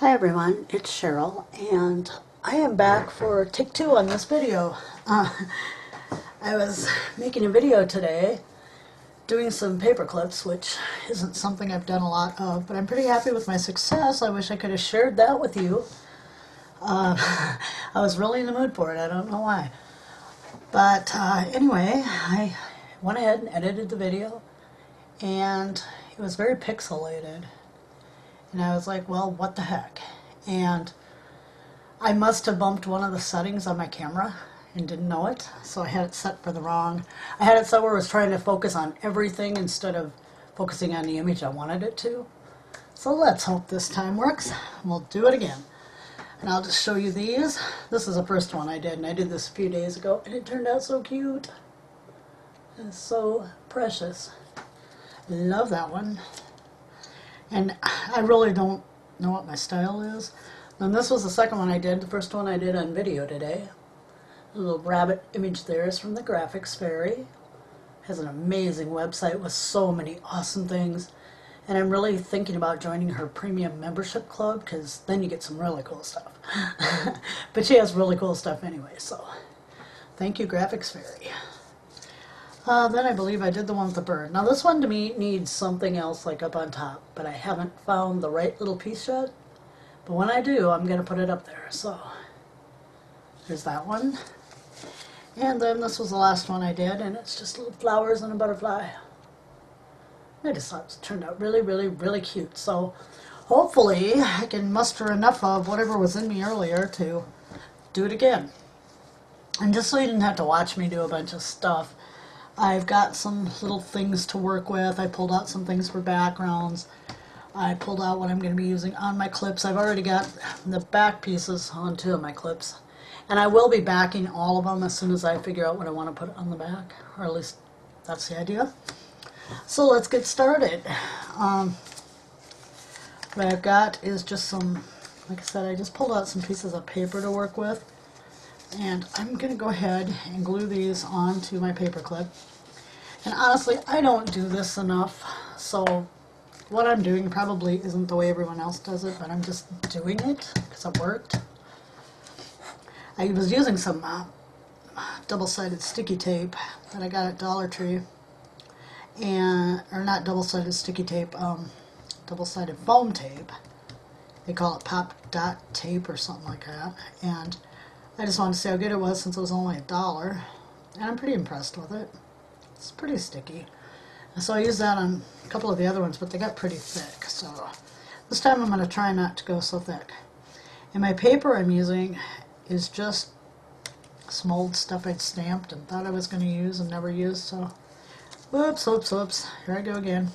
Hi everyone, it's Cheryl, and I am back for take two on this video. I was making a video today doing some paper clips, which isn't something I've done a lot of, but I'm pretty happy with my success. I wish I could have shared that with you. I was really in the mood for it, I don't know why. But anyway, I went ahead and edited the video, and it was very pixelated. And I was like, well, what the heck? And I must have bumped one of the settings on my camera and didn't know it, so I had it set for the wrong. I had it set where it was trying to focus on everything instead of focusing on the image I wanted it to. So let's hope this time works. We'll do it again. And I'll just show you these. This is the first one I did, and I did this a few days ago, and it turned out so cute. It's so precious. Love that one. And I really don't know what my style is. And this was the second one I did. The first one I did on video today. The little rabbit image there is from the Graphics Fairy. Has an amazing website with so many awesome things. And I'm really thinking about joining her premium membership club, because then you get some really cool stuff. But she has really cool stuff anyway, so thank you, Graphics Fairy. Then I believe I did the one with the bird. Now this one to me needs something else like up on top, but I haven't found the right little piece yet. But when I do, I'm going to put it up there. So there's that one. And then this was the last one I did, and it's just little flowers and a butterfly. I just thought it turned out really, really, really cute. So hopefully I can muster enough of whatever was in me earlier to do it again. And just so you didn't have to watch me do a bunch of stuff, I've got some little things to work with. I pulled out some things for backgrounds. I pulled out what I'm going to be using on my clips. I've already got the back pieces on two of my clips. And I will be backing all of them as soon as I figure out what I want to put on the back. Or at least that's the idea. So let's get started. What I've got is just some, like I said, I just pulled out some pieces of paper to work with. And I'm going to go ahead and glue these onto my paper clip. And honestly, I don't do this enough, so what I'm doing probably isn't the way everyone else does it, but I'm just doing it because it worked. I was using some double-sided sticky tape that I got at Dollar Tree, and or not double-sided sticky tape, double-sided foam tape. They call it pop dot tape or something like that, and I just wanted to see how good it was since it was only $1, and I'm pretty impressed with it. It's pretty sticky. And so I used that on a couple of the other ones, but they got pretty thick, so this time I'm going to try not to go so thick. And my paper I'm using is just some old stuff I'd stamped and thought I was going to use and never used, so whoops, whoops, whoops, here I go again.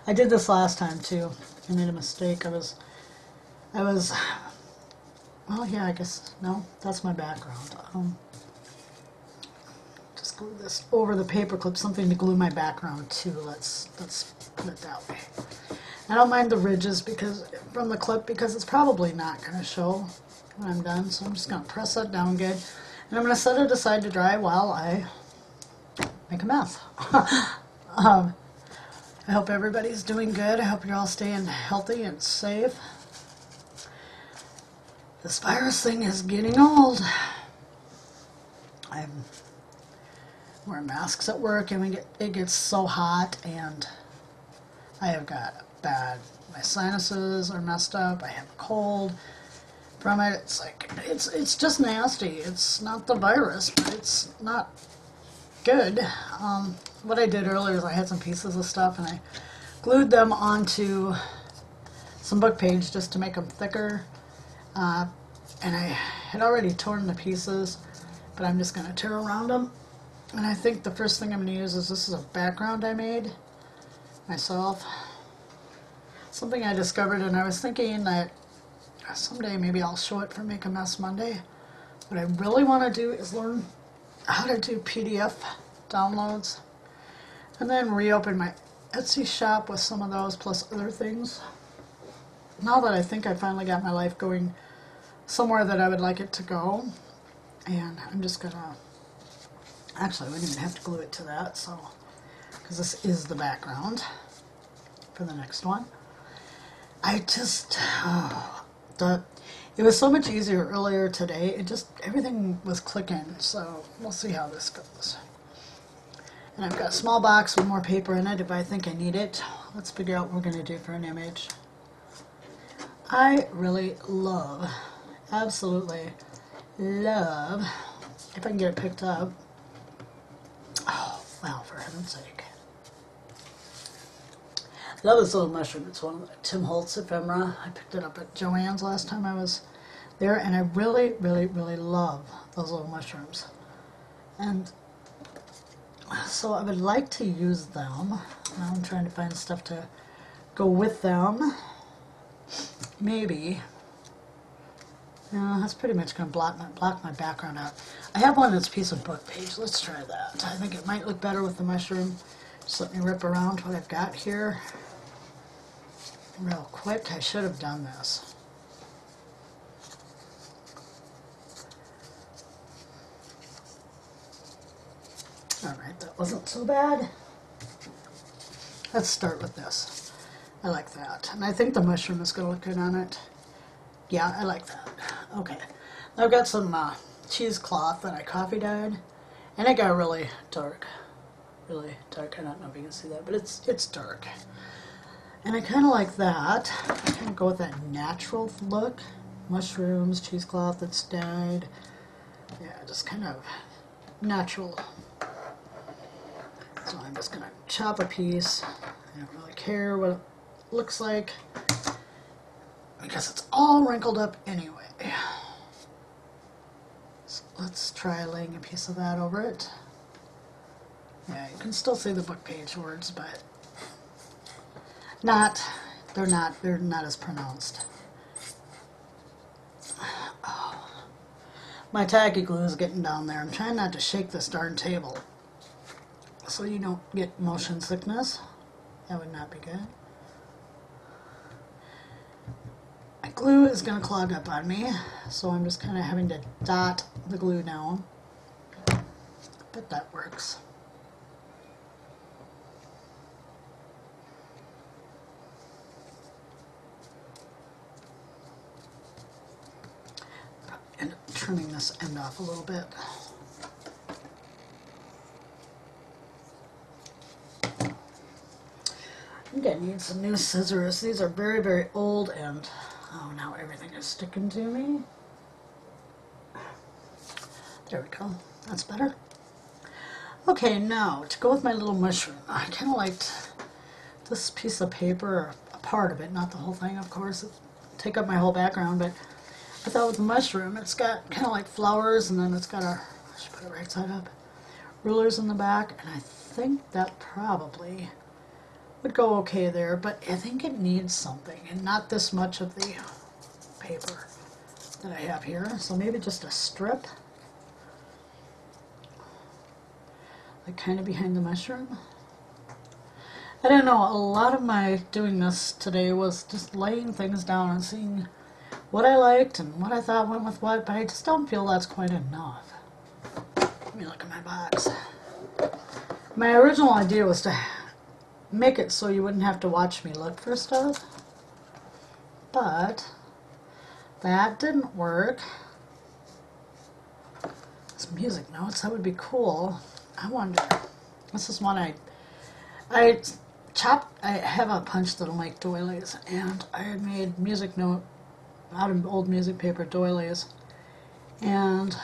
I did this last time too. I made a mistake. I was well, yeah, I guess, no, that's my background. Just glue this over the paper clip, something to glue my background to. Let's put it that way. I don't mind the ridges because from the clip because it's probably not going to show when I'm done. So I'm just going to press that down good. And I'm going to set it aside to dry while I make a mess. I hope everybody's doing good. I hope you're all staying healthy and safe. This virus thing is getting old. I'm wearing masks at work and it gets so hot, and I have got my sinuses are messed up. I have a cold from it. It's like, it's just nasty. It's not the virus, but it's not good. What I did earlier is I had some pieces of stuff and I glued them onto some book page just to make them thicker. And I had already torn the pieces, but I'm just going to tear around them. And I think the first thing I'm going to use is this is a background I made myself. Something I discovered, and I was thinking that someday maybe I'll show it for Make a Mess Monday. What I really want to do is learn how to do PDF downloads, and then reopen my Etsy shop with some of those plus other things. Now that I think I finally got my life going somewhere that I would like it to go, and I'm just gonna, actually I wouldn't even have to glue it to that, so, because this is the background for the next one. I just, it was so much easier earlier today. It just, everything was clicking, so we'll see how this goes. And I've got a small box with more paper in it if I think I need it. Let's figure out what we're going to do for an image. I really love, absolutely love, if I can get it picked up. Oh, wow, for heaven's sake. Love this little mushroom. It's one of the Tim Holtz ephemera. I picked it up at Joann's last time I was there, and I really, really, really love those little mushrooms. And so I would like to use them. Now I'm trying to find stuff to go with them. Maybe. No, that's pretty much going to block my background out. I have one that's a piece of book page. Let's try that. I think it might look better with the mushroom. Just let me rip around what I've got here real quick. I should have done this. Alright, that wasn't so bad. Let's start with this. I like that. And I think the mushroom is going to look good on it. Yeah, I like that. Okay. I've got some cheesecloth that I coffee dyed. And it got really dark. Really dark. I don't know if you can see that, but it's dark. And I kind of like that. I kind of go with that natural look. Mushrooms, cheesecloth that's dyed. Yeah, just kind of natural. So I'm just going to chop a piece. I don't really care what it looks like because it's all wrinkled up anyway. So let's try laying a piece of that over it. Yeah, you can still see the book page words, but they're not as pronounced. Oh, my tacky glue is getting down there. I'm trying not to shake this darn table so you don't get motion sickness. That would not be good. My glue is going to clog up on me, so I'm just kind of having to dot the glue down. But that works. And trimming this end off a little bit. I think I need some new scissors. These are very, very old and oh, now everything is sticking to me. There we go. That's better. Okay, now to go with my little mushroom. I kind of liked this piece of paper, a part of it, not the whole thing, of course. It'd take up my whole background, but I thought with the mushroom, it's got kind of like flowers, and then it's got I should put it right side up, rulers in the back, and I think that probably would go okay there, but I think it needs something, and not this much of the paper that I have here, so maybe just a strip, like kind of behind the mushroom. I don't know, a lot of my doing this today was just laying things down and seeing what I liked and what I thought went with what, but I just don't feel that's quite enough. Let me look at my box. My original idea was to make it so you wouldn't have to watch me look for stuff, but that didn't work. Some music notes, that would be cool. I wonder, this is one I have a punch that'll make doilies, and I had made music note out of old music paper doilies, and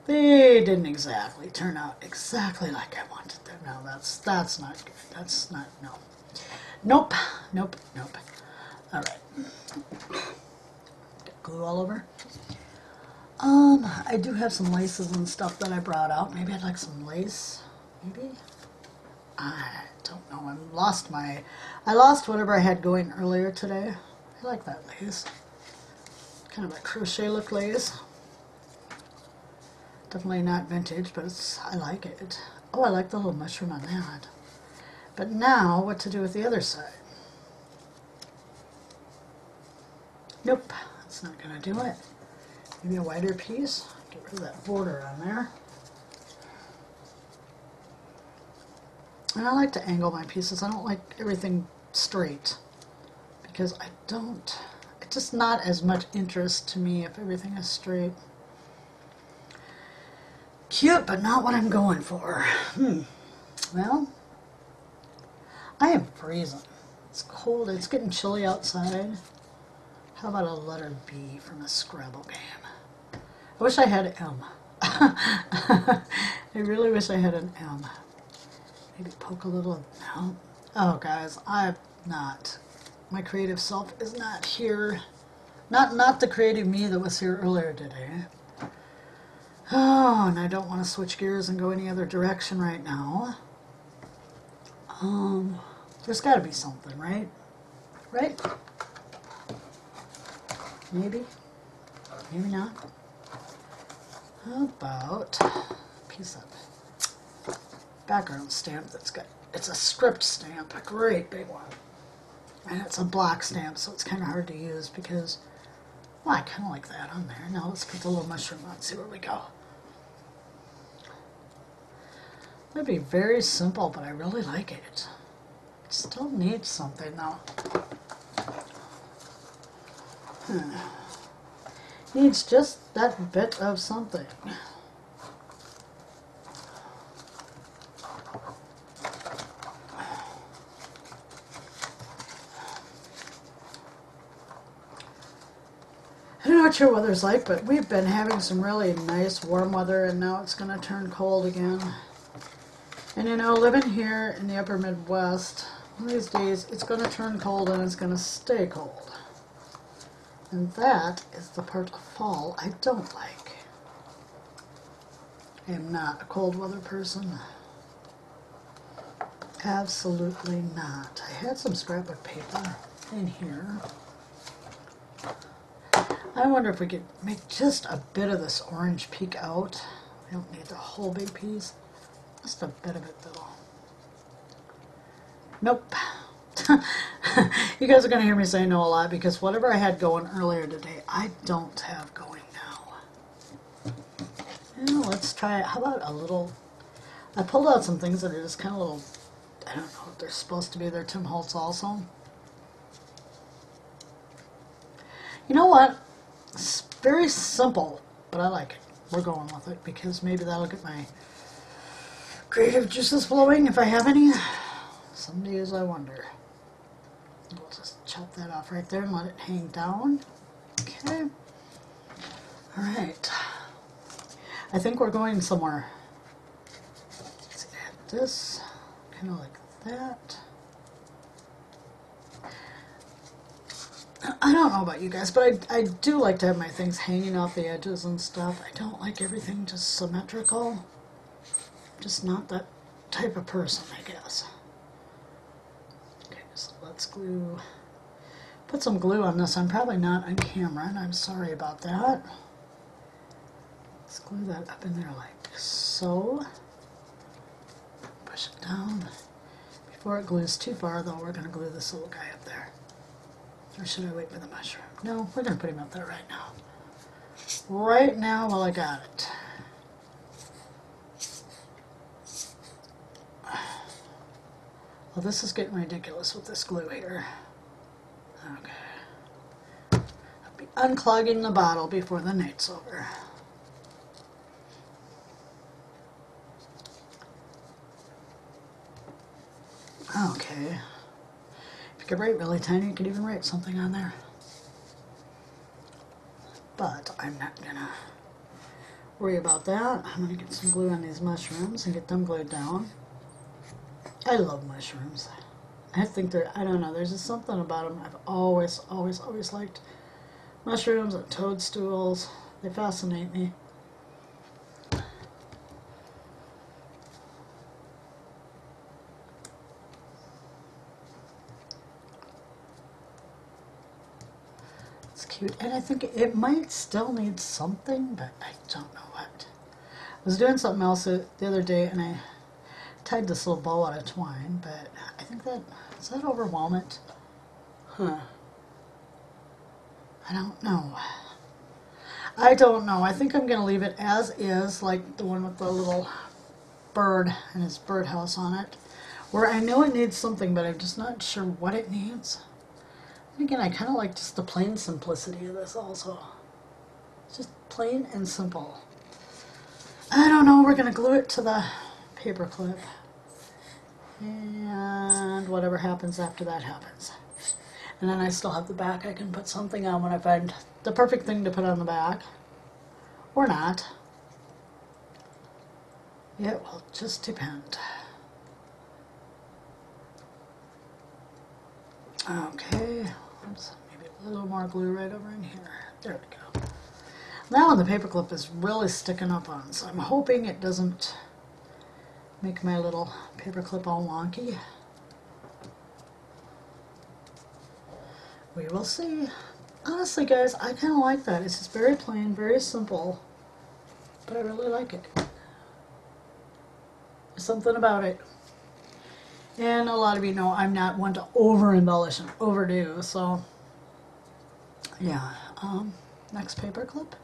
they didn't exactly turn out exactly like I wanted them. No, that's not good. That's not, no. Nope, nope, nope. All right. Get glue all over. I do have some laces and stuff that I brought out. Maybe I'd like some lace. Maybe? I don't know. I lost whatever I had going earlier today. I like that lace. Kind of a crochet look lace. Definitely not vintage, but I like it. Oh, I like the little mushroom on that. But now, what to do with the other side? Nope, that's not going to do it. Maybe a wider piece. Get rid of that border on there. And I like to angle my pieces. I don't like everything straight, because it's just not as much interest to me if everything is straight. Cute, but not what I'm going for. Well, I am freezing. It's cold. It's getting chilly outside. How about a letter B from a Scrabble game? I wish I had M. I really wish I had an M. Maybe poke a little. No. Oh, guys, I'm not. My creative self is not here. Not the creative me that was here earlier today. Oh, and I don't want to switch gears and go any other direction right now. There's got to be something, right? Right? Maybe? Maybe not? How about a piece of background stamp it's a script stamp, a great big one. And it's a block stamp, so it's kind of hard to use because, well, I kind of like that on there. Now let's put the little mushroom on, see where we go. It'd be very simple, but I really like it. It still needs something though. Needs just that bit of something. I don't know what your weather's like, but we've been having some really nice warm weather, and now it's going to turn cold again. And you know, living here in the upper Midwest, one of these days it's going to turn cold and it's going to stay cold. And that is the part of fall I don't like. I am not a cold weather person. Absolutely not. I had some scrapbook paper in here. I wonder if we could make just a bit of this orange peek out. I don't need the whole big piece. Just a bit of it though. Nope. You guys are going to hear me say no a lot because whatever I had going earlier today, I don't have going now. Now let's try it. How about a little... I pulled out some things that are just kind of little... I don't know if they're supposed to be. They're Tim Holtz also. You know what? It's very simple, but I like it. We're going with it because maybe that'll get my creative juices flowing if I have any. Some days I wonder. We'll just chop that off right there and let it hang down. Okay. Alright. I think we're going somewhere. Let's add this. Kind of like that. I don't know about you guys, but I do like to have my things hanging off the edges and stuff. I don't like everything just symmetrical. Just not that type of person, I guess. Okay, so let's glue. Put some glue on this. I'm probably not on camera, and I'm sorry about that. Let's glue that up in there like so. Push it down. Before it glues too far, though, we're going to glue this little guy up there. Or should I wait for the mushroom? No, we're going to put him up there right now. Right now while I got it. Well, this is getting ridiculous with this glue here. Okay. I'll be unclogging the bottle before the night's over. Okay. If you could write really tiny, you could even write something on there. But I'm not gonna worry about that. I'm gonna get some glue on these mushrooms and get them glued down. I love mushrooms. I think I don't know, there's just something about them. I've always liked mushrooms and toadstools. They fascinate me. Cute. And I think it might still need something, but I don't know what. I was doing something else the other day and I tied this little bow out of twine, but I think does that overwhelm it? Huh. I don't know. I don't know. I think I'm going to leave it as is, like the one with the little bird and his birdhouse on it, where I know it needs something, but I'm just not sure what it needs. And again, I kind of like just the plain simplicity of this also. It's just plain and simple. I don't know, we're going to glue it to the paper clip. And whatever happens after that happens. And then I still have the back. I can put something on when I find the perfect thing to put on the back. Or not. It will just depend. Okay, let's maybe a little more glue right over in here. There we go. That one the paperclip is really sticking up on, so I'm hoping it doesn't make my little paperclip all wonky. We will see. Honestly, guys, I kind of like that. It's just very plain, very simple, but I really like it. There's something about it. And a lot of you know I'm not one to over-embellish and overdo, so yeah. Next paper clip.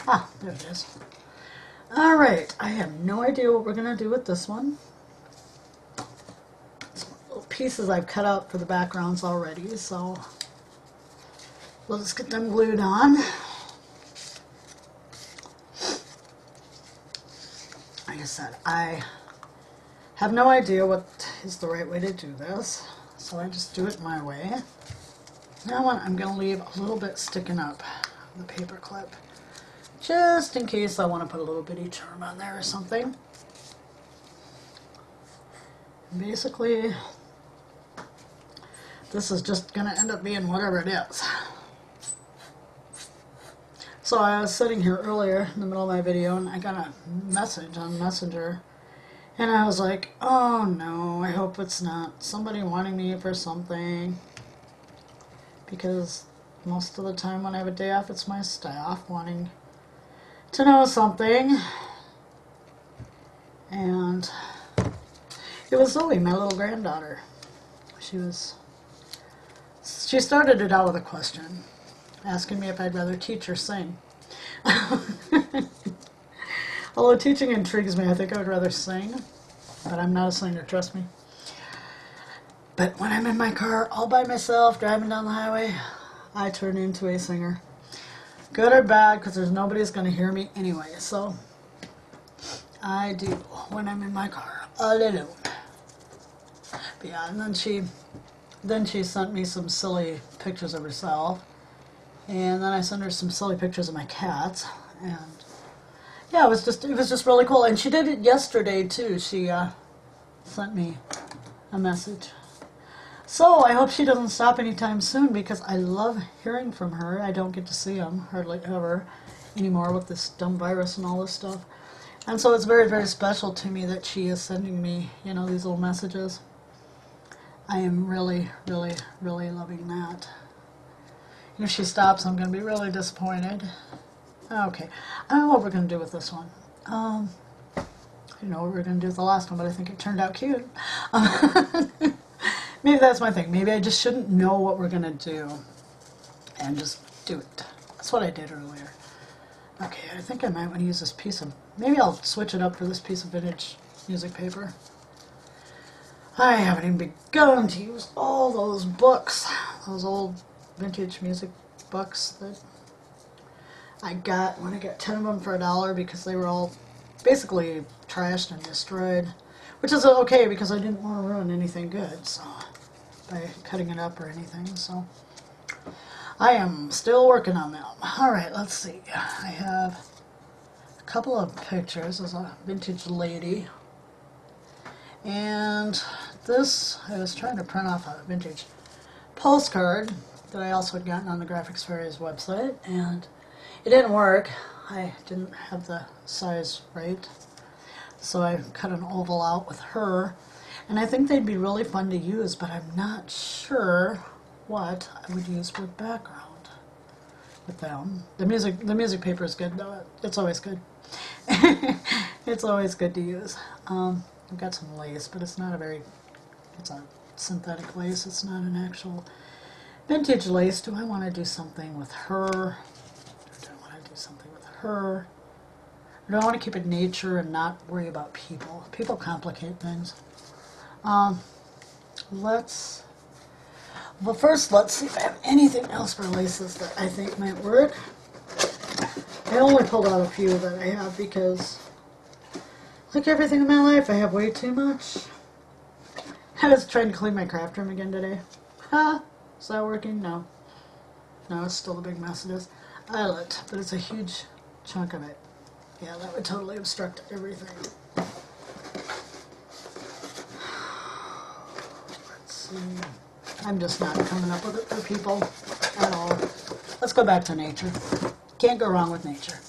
Ah, there it is. Alright, I have no idea what we're going to do with this one. Some little pieces I've cut out for the backgrounds already, so we'll just get them glued on. Like I said, I have no idea what is the right way to do this, so I just do it my way. Now I'm going to leave a little bit sticking up the paper clip, just in case I want to put a little bitty charm on there or something. Basically, this is just going to end up being whatever it is. So I was sitting here earlier in the middle of my video and I got a message on Messenger. And I was like, oh no, I hope it's not somebody wanting me for something. Because most of the time when I have a day off, it's my staff wanting to know something. And it was Zoe, my little granddaughter. She started it out with a question, asking me if I'd rather teach or sing. Although teaching intrigues me, I think I would rather sing, but I'm not a singer, trust me. But when I'm in my car all by myself, driving down the highway, I turn into a singer. Good or bad, because there's nobody's going to hear me anyway, so I do when I'm in my car, alone. But yeah, and then she sent me some silly pictures of herself, and then I sent her some silly pictures of my cats, and yeah, it was just really cool. And she did it yesterday too. She sent me a message. So I hope she doesn't stop anytime soon because I love hearing from her. I don't get to see them hardly ever anymore with this dumb virus and all this stuff. And so it's very, very special to me that she is sending me, you know, these little messages. I am really, really, really loving that. If she stops, I'm going to be really disappointed. Okay, I don't know what we're going to do with this one. I don't know what we were going to do with the last one, but I think it turned out cute. Maybe that's my thing. Maybe I just shouldn't know what we're going to do and just do it. That's what I did earlier. Okay, I think I might want to use this piece of... Maybe I'll switch it up for this piece of vintage music paper. I haven't even begun to use all those books. Those old vintage music books that I got when I got 10 of them for $1 because they were all basically trashed and destroyed, which is okay because I didn't want to ruin anything good so by cutting it up or anything. So I am still working on them. Alright, let's see. I have a couple of pictures. There's a vintage lady, and this, I was trying to print off a vintage postcard that I also had gotten on the Graphics Fairies website, and it didn't work. I didn't have the size right, so I cut an oval out with her, and I think they'd be really fun to use, but I'm not sure what I would use for background with them. The music paper is good though. It's always good. It's always good to use. I've got some lace, but it's not it's a synthetic lace. It's not an actual vintage lace. Do I want to do something with her? Or do I want to keep it nature and not worry about people? People complicate things. Let's Well, first, let's see if I have anything else for laces that I think might work. I only pulled out a few that I have because, like everything in my life, I have way too much. I was trying to clean my craft room again today. Is that working? No. No, it's still a big mess. It is. Eyelet, but it's a huge chunk of it. Yeah, that would totally obstruct everything. Let's see. I'm just not coming up with it for people at all. Let's go back to nature. Can't go wrong with nature.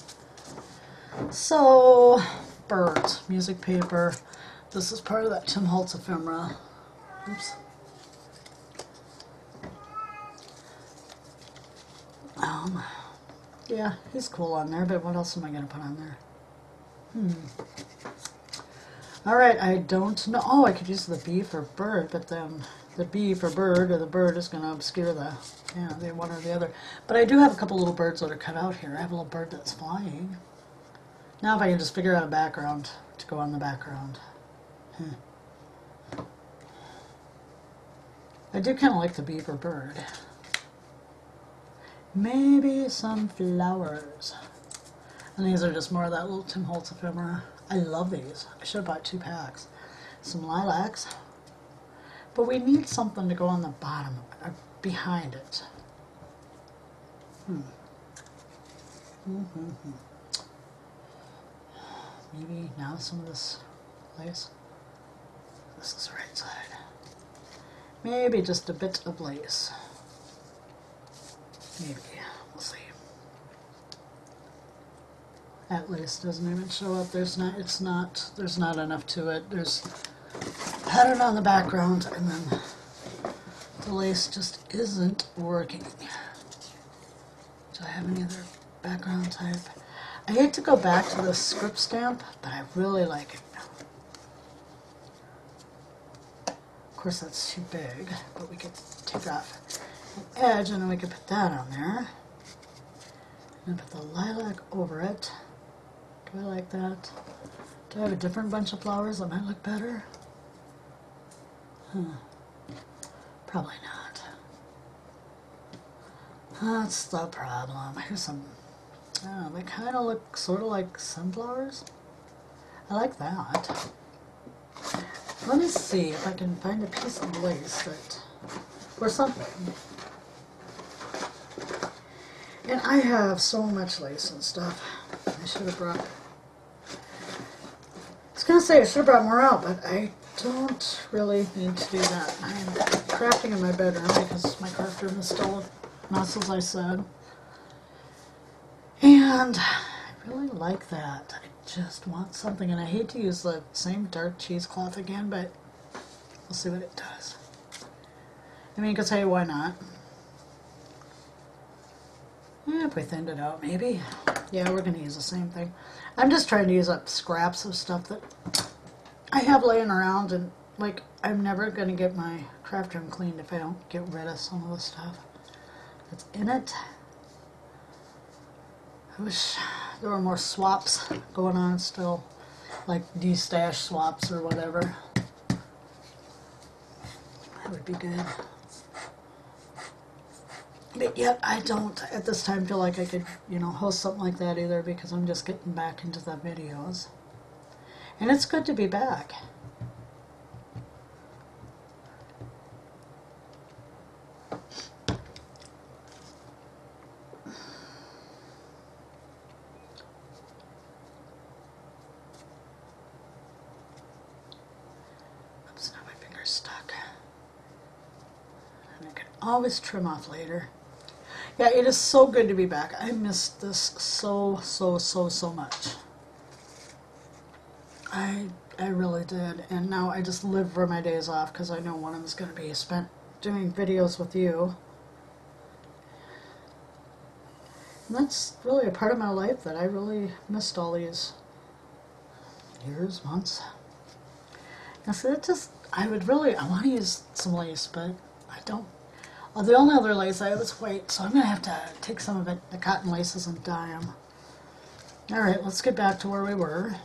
So, birds, music paper. This is part of that Tim Holtz ephemera. Oops. Yeah, he's cool on there, but what else am I going to put on there? Alright, I don't know. Oh, I could use the bee for bird, but then the bee for bird or the bird is going to obscure the one or the other. But I do have a couple little birds that are cut out here. I have a little bird that's flying. Now if I can just figure out a background to go on the background. I do kind of like the bee for bird. Maybe some flowers. And these are just more of that little Tim Holtz ephemera. I love these. I should have bought 2 packs. Some lilacs. But we need something to go on the bottom, behind it. Maybe now some of this lace. This is the right side. Maybe just a bit of lace. Maybe. We'll see. That lace doesn't even show up. There's not enough to it. There's pattern on the background, and then the lace just isn't working. Do I have any other background type? I hate to go back to the script stamp, but I really like it. Of course, that's too big, but we could take off an edge, and then we could put that on there. And put the lilac over it. Do I like that? Do I have a different bunch of flowers that might look better? Probably not. That's the problem. Here's some, they kind of look sort of like sunflowers. I like that. Let me see if I can find a piece of lace that, or something. And I have so much lace and stuff. I should have brought, I was going to say I should have brought more out, but I don't really need to do that. I am crafting in my bedroom because my craft room is still a mess, as I said. And I really like that. I just want something, and I hate to use the same dark cheesecloth again, but we'll see what it does. I mean, you could say, why not? If we thinned it out, maybe. Yeah, we're going to use the same thing. I'm just trying to use up scraps of stuff that I have laying around, and like, I'm never going to get my craft room cleaned if I don't get rid of some of the stuff that's in it. I wish there were more swaps going on still, like de-stash swaps or whatever. That would be good. But yet I don't at this time feel like I could, host something like that either, because I'm just getting back into the videos. And it's good to be back. Oops, now my finger's stuck. And I can always trim off later. Yeah, it is so good to be back. I missed this so much. I really did. And now I just live for my days off because I know one of them is going to be spent doing videos with you. And that's really a part of my life that I really missed all these years, months. And so I want to use some lace, but I don't. Well, the only other lace I have is white, so I'm going to have to take some of it, the cotton laces, and dye them. Alright, let's get back to where we were.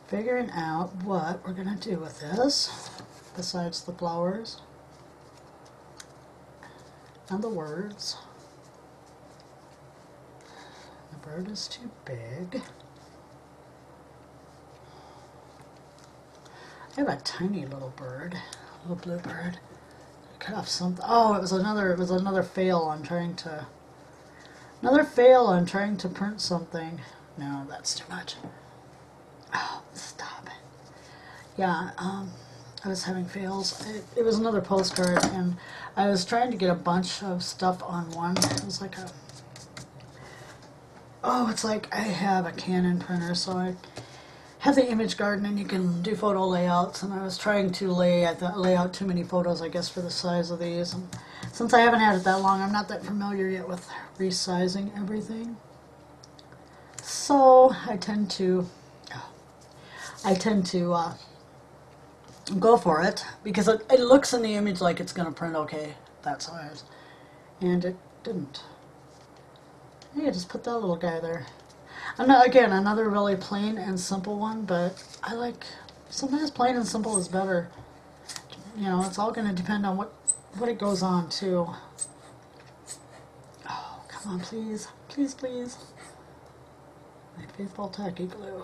Figuring out what we're going to do with this, besides the flowers. and the words. The bird is too big. I have a tiny little bird, a little blue bird. I cut off something. Oh, it was another fail on trying to. Another fail on trying to print something. No, that's too much. Oh, stop it. Yeah, I was having fails. It was another postcard, and I was trying to get a bunch of stuff on one. It was like a. Oh, it's like I have a Canon printer, so I have the Image Garden, and you can do photo layouts. And I was trying to lay out too many photos, I guess, for the size of these. And since I haven't had it that long, I'm not that familiar yet with resizing everything. So I tend to go for it because it looks in the image like it's going to print okay that size, and it didn't. Yeah, just put that little guy there. Again, another really plain and simple one, but I like, sometimes plain and simple is better. You know, it's all going to depend on what it goes on too. Oh, come on, please. Please, please. My faithful tacky glue.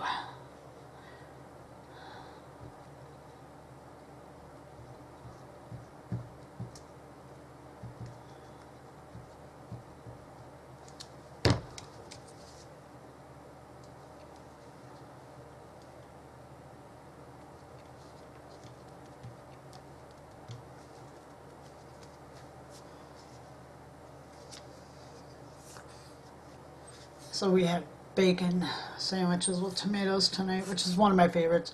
So we had bacon sandwiches with tomatoes tonight, which is one of my favorites.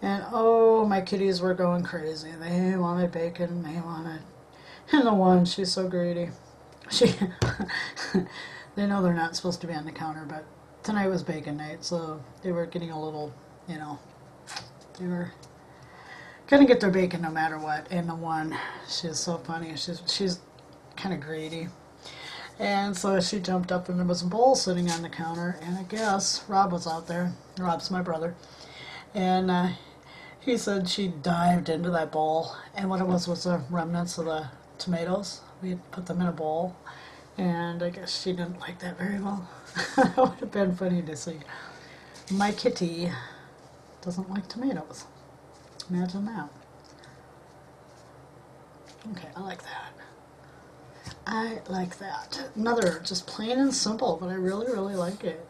And oh, my kitties were going crazy. They wanted bacon, they wanted... And the one, she's so greedy. They know they're not supposed to be on the counter, but tonight was bacon night, so they were getting a little, you know, they were gonna get their bacon no matter what. And the one, she's so funny. She's kind of greedy. And so she jumped up, and there was a bowl sitting on the counter, and I guess Rob was out there. Rob's my brother. And he said she dived into that bowl, and what it was the remnants of the tomatoes. We had put them in a bowl, and I guess she didn't like that very well. That would have been funny to see. My kitty doesn't like tomatoes. Imagine that. Okay, I like that. I like that. Another, just plain and simple, but I really, really like it.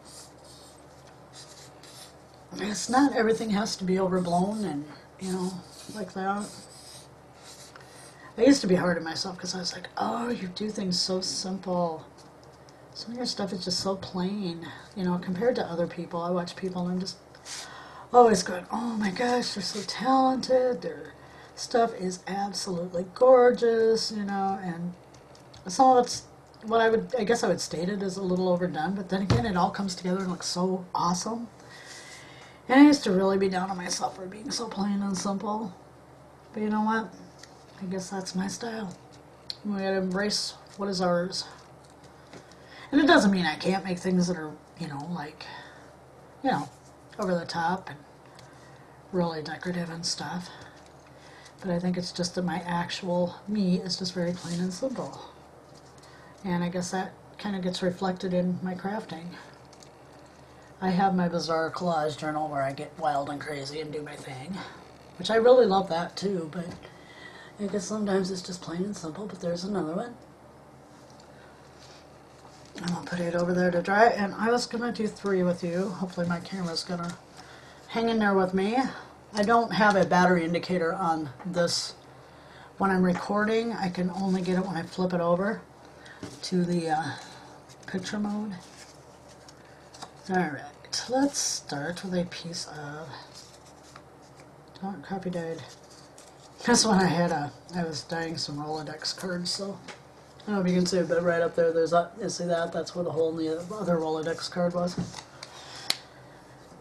It's not everything has to be overblown and, you know, like that. I used to be hard on myself because I was like, oh, you do things so simple. Some of your stuff is just so plain, you know, compared to other people. I watch people and I'm just always going, oh my gosh, they're so talented. Their stuff is absolutely gorgeous, you know, and some of it's what I guess I would state it as a little overdone, but then again, it all comes together and looks so awesome. And I used to really be down on myself for being so plain and simple. But you know what? I guess that's my style. We gotta embrace what is ours. And it doesn't mean I can't make things that are, you know, like, you know, over the top and really decorative and stuff. But I think it's just that my actual me is just very plain and simple. And I guess that kind of gets reflected in my crafting. I have my bizarre collage journal where I get wild and crazy and do my thing, which I really love that too, but I guess sometimes it's just plain and simple. But there's another one. I'm going to put it over there to dry, and I was going to do 3 with you. Hopefully my camera's going to hang in there with me. I don't have a battery indicator on this when I'm recording. I can only get it when I flip it over to the picture mode. Alright, let's start with a piece of copy dyed. This one I was dyeing some Rolodex cards, so I don't know if you can see it, but right up there, there's that. You see that? That's where the hole in the other Rolodex card was.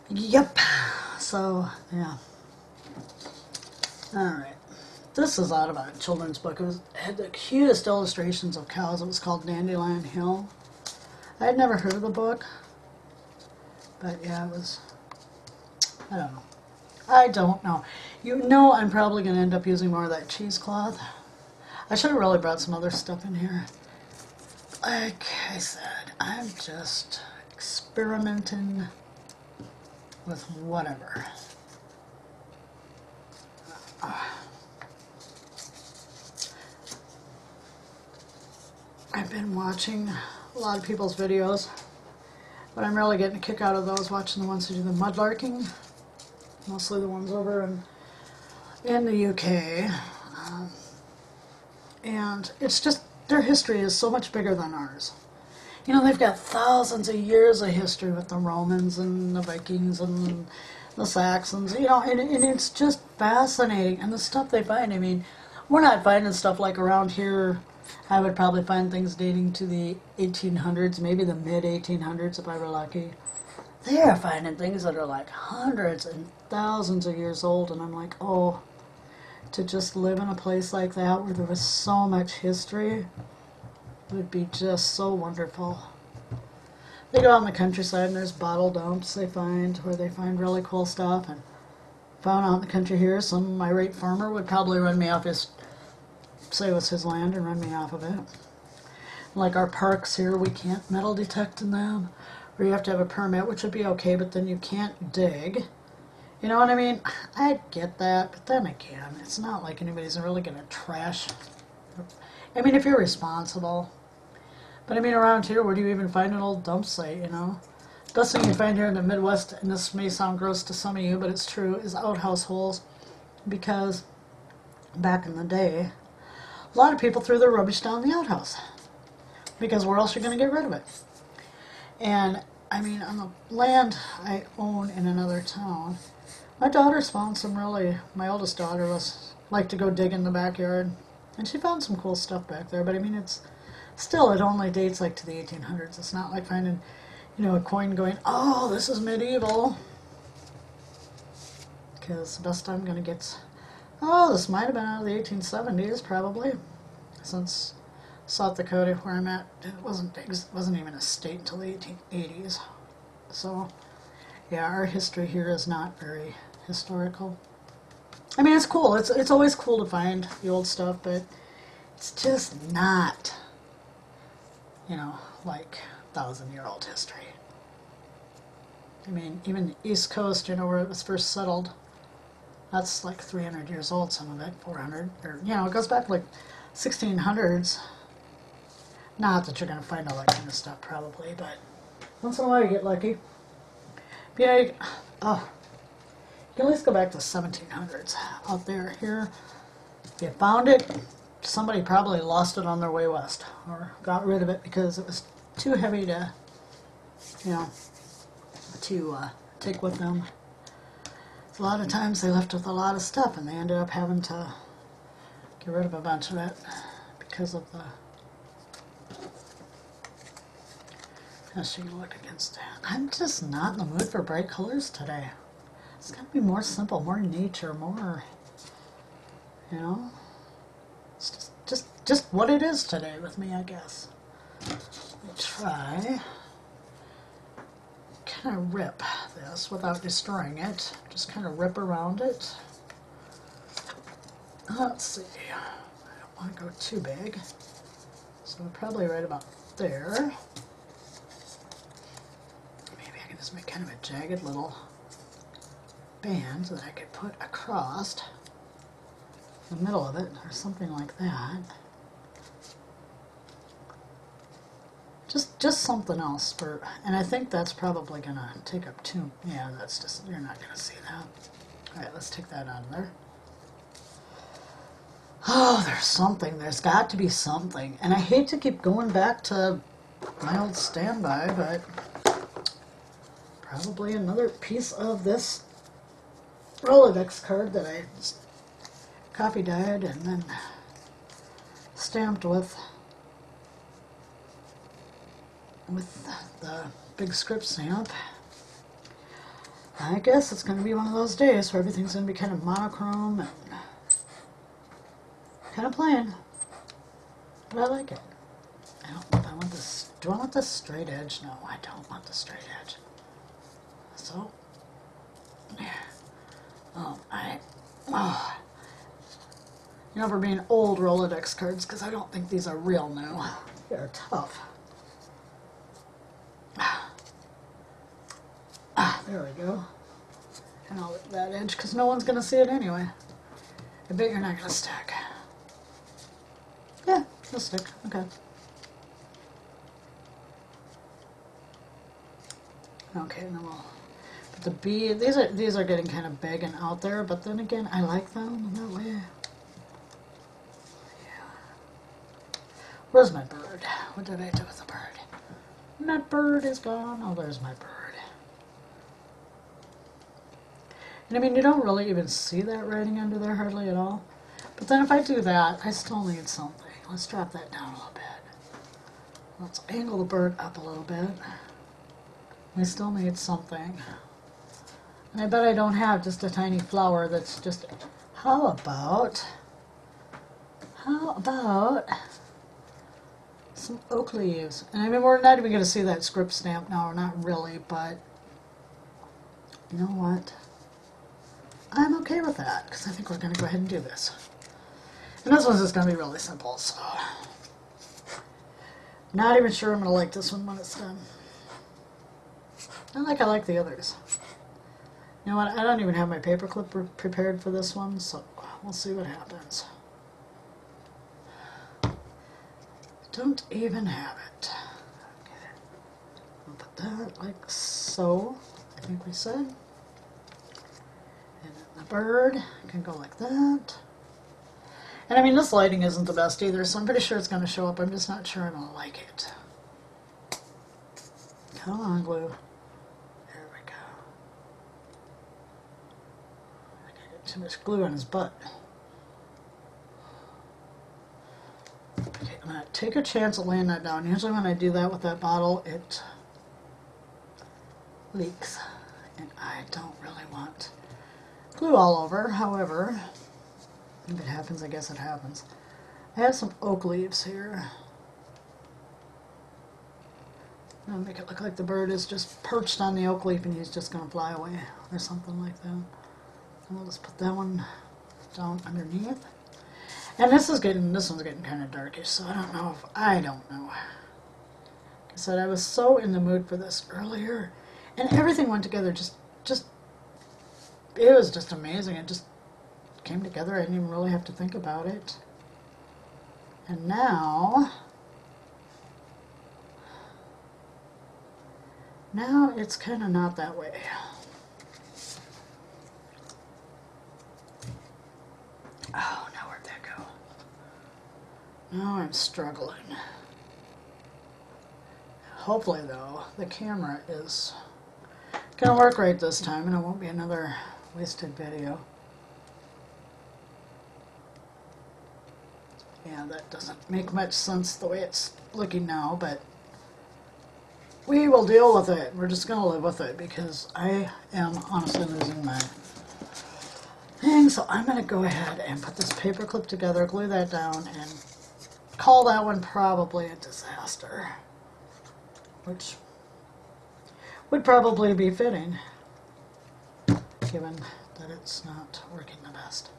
Yep. So yeah. Alright. This is out of a children's book. It had the cutest illustrations of cows. It was called Dandelion Hill. I had never heard of the book. But yeah, it was, I don't know. I don't know. You know I'm probably going to end up using more of that cheesecloth. I should have really brought some other stuff in here. like I said, I'm just experimenting with whatever. I've been watching a lot of people's videos, but I'm really getting a kick out of those, watching the ones who do the mudlarking, mostly the ones over in the UK. And it's just, their history is so much bigger than ours. You know, they've got thousands of years of history with the Romans and the Vikings and the Saxons, you know, and it's just fascinating. And the stuff they find, I mean, we're not finding stuff like around here. I would probably find things dating to the 1800s, maybe the mid-1800s if I were lucky. They are finding things that are like hundreds and thousands of years old, and I'm like, oh, to just live in a place like that where there was so much history would be just so wonderful. They go out in the countryside and there's bottle dumps they find where they find really cool stuff. And found out in the country here, some irate farmer would probably run me off his, say it was his land, and run me off of it. Like our parks here, we can't metal detect in them, or you have to have a permit, which would be okay, but then you can't dig. You know what I mean? I get that, but then again, it's not like anybody's really going to trash. I mean, if you're responsible. But I mean, around here, where do you even find an old dump site, you know? Best thing you find here in the Midwest, and this may sound gross to some of you, but it's true, is outhouse holes. Because back in the day, a lot of people threw their rubbish down the outhouse. Because where else are you going to get rid of it? And, I mean, on the land I own in another town, my daughter's found some really, my oldest daughter liked to go dig in the backyard. And she found some cool stuff back there, but I mean, it's still, it only dates like to the 1800s. It's not like finding, you know, a coin going, oh, this is medieval. Because the best I'm going to get, oh, this might have been out of the 1870s, probably. Since South Dakota, where I'm at, it wasn't even a state until the 1880s. So, yeah, our history here is not very historical. I mean, it's cool. It's always cool to find the old stuff, but it's just not, you know, like 1,000-year-old history. I mean, even the East Coast, you know, where it was first settled, that's like 300 years old, some of it, 400, or, you know, it goes back like 1600s. Not that you're going to find all that kind of stuff, probably, but once in a while you get lucky. But yeah, you can at least go back to 1700s out there. Here, if you found it, somebody probably lost it on their way west, or got rid of it because it was too heavy to, you know, to take with them. So a lot of times they left with a lot of stuff, and they ended up having to get rid of a bunch of it because of the. How's she gonna look against that? I'm just not in the mood for bright colors today. It's gotta be more simple, more nature, more, you know. It's just what it is today with me, I guess. Let me try. Kind of rip this without destroying it. Just kind of rip around it. Let's see. I don't want to go too big. So we're probably right about there. Maybe I can just make kind of a jagged little band that I could put across the middle of it, or something like that. Just something else for, and I think that's probably gonna take up two. Yeah, that's just, you're not gonna see that. All right, let's take that out of there. Oh, there's something. There's got to be something, and I hate to keep going back to my old standby, but probably another piece of this Rolodex card that I just copy dyed and then stamped with the big script stamp. I guess it's going to be one of those days where everything's going to be kind of monochrome and kind of plain, but I like it. I don't know if I want this. Do I want this straight edge? No, I don't want the straight edge. So, yeah. You know, for being old Rolodex cards, because I don't think these are real new. They're tough. There we go. And I'll lift that edge because no one's going to see it anyway. I bet you're not going to stick. Yeah, it'll stick. Okay. Okay, and then we'll put the bead. These are getting kind of big and out there, but then again, I like them that way. Yeah. Where's my bird? What did I do with the bird? My bird is gone. Oh, there's my bird. And I mean, you don't really even see that writing under there hardly at all. But then if I do that, I still need something. Let's drop that down a little bit. Let's angle the bird up a little bit. We still need something. And I bet I don't have just a tiny flower that's just... How about some oak leaves? And I mean, we're not even going to see that script stamp now, not really, but you know what? I'm okay with that, because I think we're going to go ahead and do this. And this one's just going to be really simple, so... Not even sure I'm going to like this one when it's done. Not like I like the others. You know what, I don't even have my paperclip prepared for this one, so we'll see what happens. Don't even have it. Okay. I'll put that like so, I think we said. And then the bird can go like that. And I mean, this lighting isn't the best either, so I'm pretty sure it's going to show up. I'm just not sure I'm going to like it. Come on, glue. There we go. I got too much glue on his butt. Okay, I'm going to take a chance at laying that down. Usually when I do that with that bottle, it leaks. And I don't really want glue all over. However, if it happens, I guess it happens. I have some oak leaves here. I'll make it look like the bird is just perched on the oak leaf and he's just going to fly away or something like that. And we'll just put that one down underneath. And this one's getting kind of darkish, so I don't know. Like I said, I was so in the mood for this earlier, and everything went together it was just amazing. It just came together. I didn't even really have to think about it. And now it's kind of not that way. Oh, now where'd that go? Now I'm struggling. Hopefully, though, the camera is going to work right this time and it won't be another wasted video. Yeah, that doesn't make much sense the way it's looking now, but we will deal with it. We're just going to live with it because I am honestly losing my thing. So I'm going to go ahead and put this paper clip together, glue that down, and call that one probably a disaster, which would probably be fitting given that it's not working the best.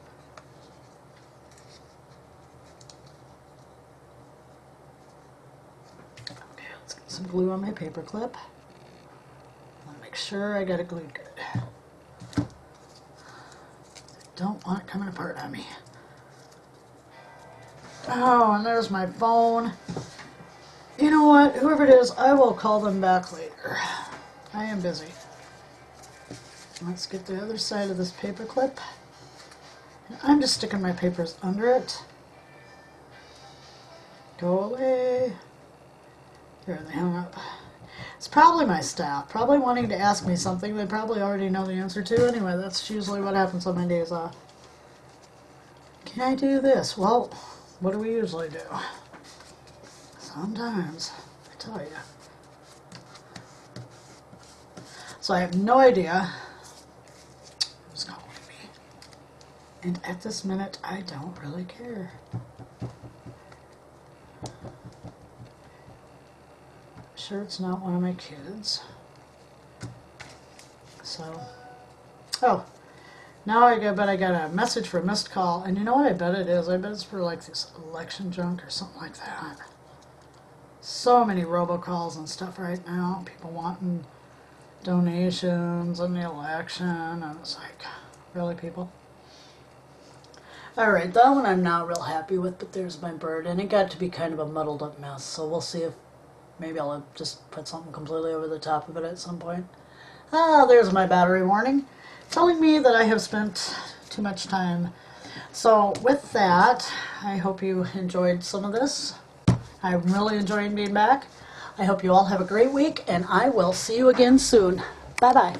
Okay, let's get some glue on my paper clip. I want to make sure I got it glued good. I don't want it coming apart on me. Oh, and there's my phone. You know what? Whoever it is, I will call them back later. I am busy. Let's get the other side of this paper clip. And I'm just sticking my papers under it. Go away. There, they hung up. It's probably my staff, probably wanting to ask me something they probably already know the answer to anyway. That's usually what happens on my days off. Can I do this? Well, what do we usually do? Sometimes, I tell you. So I have no idea who's calling me. And at this minute, I don't really care. Sure it's not one of my kids. So, oh, now I bet I got a message for a missed call, and you know what I bet it is? I bet it's for like this election junk or something like that. So many robocalls and stuff right now. People wanting donations and the election, and it's like, really, people? Alright, that one I'm not real happy with, but there's my bird, and it got to be kind of a muddled up mess, so we'll see if maybe I'll just put something completely over the top of it at some point. Ah, there's my battery warning, telling me that I have spent too much time. So with that, I hope you enjoyed some of this. I'm really enjoying being back. I hope you all have a great week, and I will see you again soon. Bye-bye.